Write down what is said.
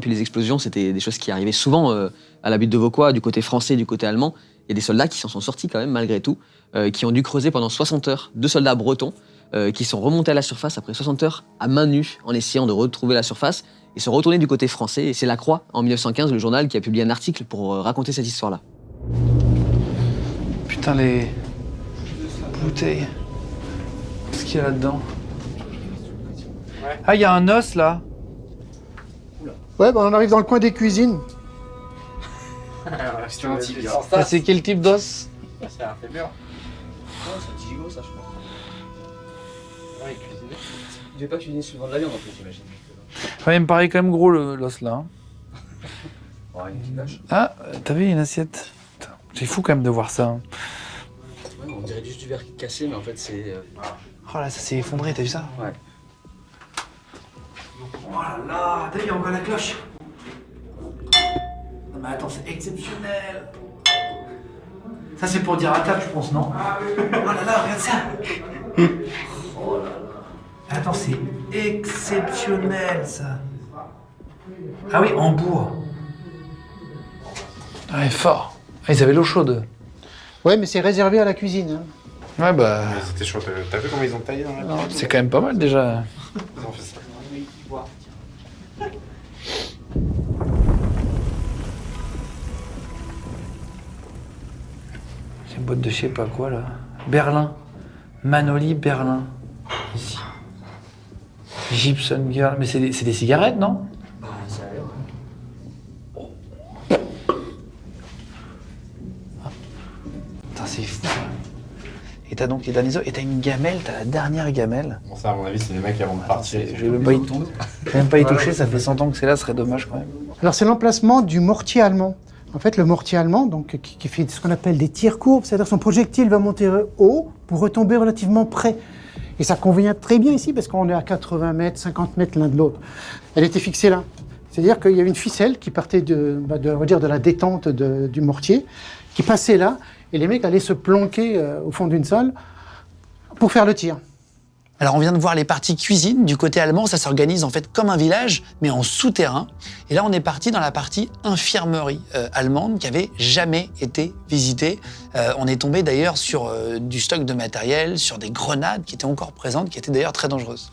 Puis les explosions, c'était des choses qui arrivaient souvent à la butte de Vauquois, du côté français et du côté allemand. Il y a des soldats qui s'en sont sortis quand même, malgré tout, qui ont dû creuser pendant 60 heures. 2 soldats bretons qui sont remontés à la surface après 60 heures à main nue en essayant de retrouver la surface et sont retournés du côté français. Et c'est La Croix, en 1915, le journal, qui a publié un article pour raconter cette histoire-là. Putain, les bouteilles. Qu'est-ce qu'il y a là-dedans? Ah, il y a un os là. Ouais, bah on arrive dans le coin des cuisines. Ça, c'est quel type d'os? C'est un fémur. C'est un gigot, ça, je crois. Ouais, cuisiné. Il devait pas cuisiner souvent de la viande, en plus, j'imagine. Ouais, il me paraît quand même gros l'os là. Oh, une petite vache. Ah, t'as vu une assiette? Putain, c'est fou quand même de voir ça. Hein. Ouais, on dirait juste du verre cassé, mais en fait, c'est... Oh là, ça s'est effondré, t'as vu ça? Ouais. Oh là là, t'as vu, on voit la cloche. Non mais attends, c'est exceptionnel. Ça c'est pour dire à table, je pense, non? Oh là là, regarde ça. Oh là là. Attends, c'est exceptionnel ça. Ah oui, en bois. Ouais, fort. Ah, ils avaient l'eau chaude. Ouais, mais c'est réservé à la cuisine. Hein. Ouais, bah. C'était chaud. T'as vu comment ils ont taillé dans la pièce? C'est quand même pas mal déjà. Ils ont fait ça. C'est une boîte de je sais pas quoi là. Berlin. Manoli Berlin. Ici. Gibson Girl. Mais c'est des cigarettes, non? Bah, ça a l'air, Putain, c'est fou. Et t'as donc les derniers os. Et t'as une gamelle, t'as la dernière gamelle. Bon, ça, à mon avis, c'est les mecs qui vont partir. Je vais même pas y toucher, ça fait 100 ans que c'est là, ce serait dommage quand même. Alors c'est l'emplacement du mortier allemand. En fait, le mortier allemand, donc, qui fait ce qu'on appelle des tirs courbes, c'est-à-dire son projectile va monter haut pour retomber relativement près. Et ça convient très bien ici parce qu'on est à 80 mètres, 50 mètres l'un de l'autre. Elle était fixée là. C'est-à-dire qu'il y avait une ficelle qui partait on va dire de la détente du mortier, qui passait là, et les mecs allaient se planquer au fond d'une salle pour faire le tir. Alors on vient de voir les parties cuisine du côté allemand, ça s'organise en fait comme un village, mais en souterrain. Et là on est parti dans la partie infirmerie allemande qui avait jamais été visitée. On est tombé d'ailleurs sur du stock de matériel, sur des grenades qui étaient encore présentes, qui étaient d'ailleurs très dangereuses.